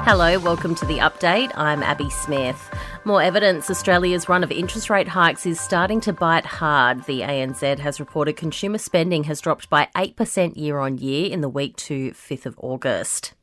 Hello, welcome to The Update. I'm Abby Smith. More evidence Australia's run of interest rate hikes is starting to bite hard. The ANZ has reported consumer spending has dropped by 8% year on year in the week to 5th of August.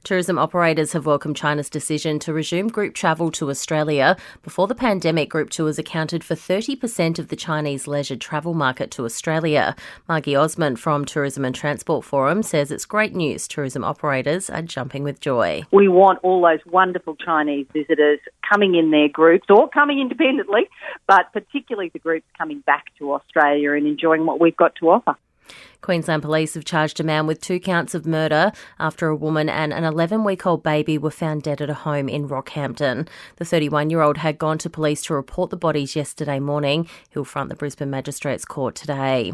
Tourism operators have welcomed China's decision to resume group travel to Australia. Before the pandemic, group tours accounted for 30% of the Chinese leisure travel market to Australia. Margie Osmond from Tourism and Transport Forum says it's great news tourism operators are jumping with joy. We want all those wonderful Chinese visitors coming in their groups or coming independently, but particularly the groups coming back to Australia and enjoying what we've got to offer. Queensland Police have charged a man with 2 counts of murder after a woman and an 11-week-old baby were found dead at a home in Rockhampton. The 31-year-old had gone to police to report the bodies yesterday morning. He'll front the Brisbane Magistrates Court today.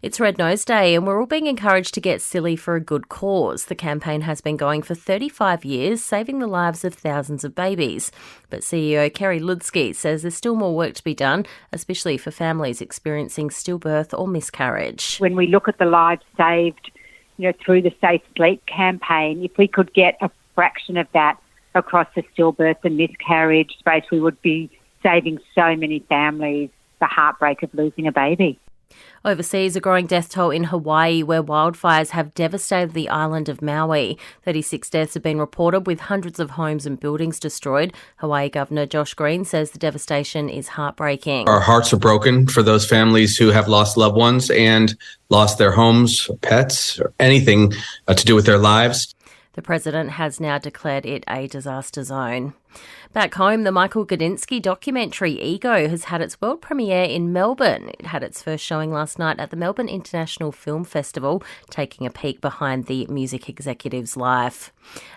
It's Red Nose Day and we're all being encouraged to get silly for a good cause. The campaign has been going for 35 years, saving the lives of thousands of babies. But CEO Kerry Ludsky says there's still more work to be done, especially for families experiencing stillbirth or miscarriage. When we look at the lives saved, through the Safe Sleep campaign, if we could get a fraction of that across the stillbirth and miscarriage space, we would be saving so many families the heartbreak of losing a baby. Overseas, a growing death toll in Hawaii where wildfires have devastated the island of Maui. 36 deaths have been reported with hundreds of homes and buildings destroyed. Hawaii Governor Josh Green says the devastation is heartbreaking. Our hearts are broken for those families who have lost loved ones and lost their homes, pets, or anything to do with their lives. The president has now declared it a disaster zone. Back home, the Michael Gudinski documentary Ego has had its world premiere in Melbourne. It had its first showing last night at the Melbourne International Film Festival, taking a peek behind the music executive's life.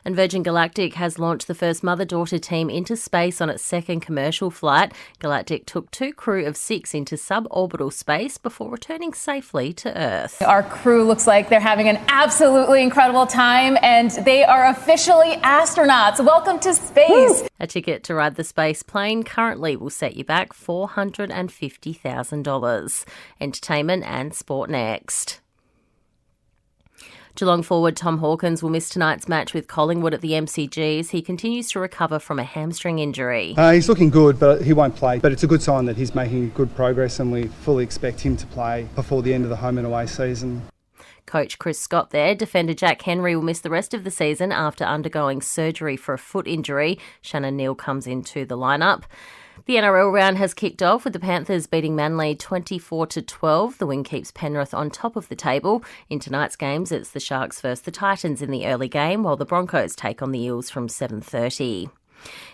And Virgin Galactic has launched the first mother-daughter team into space on its second commercial flight. Galactic took 2 crew of 6 into suborbital space before returning safely to Earth. Our crew looks like they're having an absolutely incredible time, and they are officially astronauts. Welcome to space. Woo! A ticket to ride the space plane currently will set you back $450,000. Entertainment and sport next. Geelong forward Tom Hawkins will miss tonight's match with Collingwood at the MCG as he continues to recover from a hamstring injury. He's looking good, but he won't play. But it's a good sign that he's making good progress and we fully expect him to play before the end of the home and away season. Coach Chris Scott there. Defender Jack Henry will miss the rest of the season after undergoing surgery for a foot injury. Shannon Neal comes into the lineup. The NRL round has kicked off with the Panthers beating Manly 24-12. The win keeps Penrith on top of the table. In tonight's games, it's the Sharks versus the Titans in the early game, while the Broncos take on the Eels from 7:30.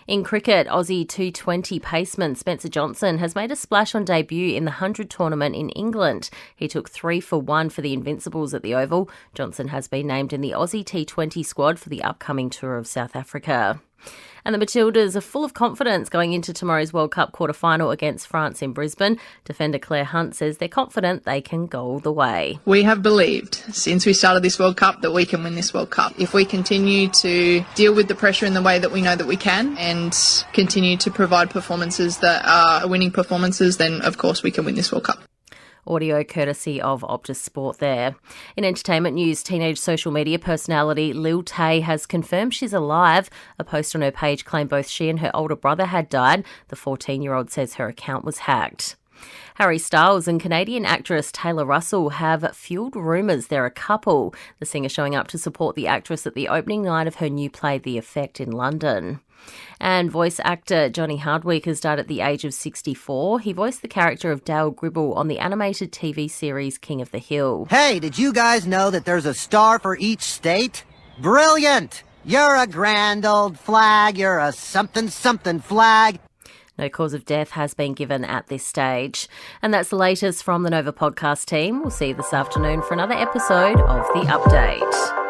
In cricket, Aussie T20 paceman Spencer Johnson has made a splash on debut in the 100 tournament in England. He took 3 for 1 for the Invincibles at the Oval. Johnson has been named in the Aussie T20 squad for the upcoming tour of South Africa. And the Matildas are full of confidence going into tomorrow's World Cup quarter-final against France in Brisbane. Defender Claire Hunt says they're confident they can go all the way. We have believed since we started this World Cup that we can win this World Cup. If we continue to deal with the pressure in the way that we know that we can and continue to provide performances that are winning performances, then of course we can win this World Cup. Audio courtesy of Optus Sport there. In entertainment news, teenage social media personality Lil Tay has confirmed she's alive. A post on her page claimed both she and her older brother had died. The 14-year-old says her account was hacked. Harry Styles and Canadian actress Taylor Russell have fueled rumours they're a couple. The singer showing up to support the actress at the opening night of her new play The Effect in London. And voice actor Johnny Hardwick has died at the age of 64. He voiced the character of Dale Gribble on the animated TV series King of the Hill. Hey, did you guys know that there's a star for each state? Brilliant! You're a grand old flag. You're a something flag. No cause of death has been given at this stage. And that's the latest from the Nova podcast team. We'll see you this afternoon for another episode of The Update.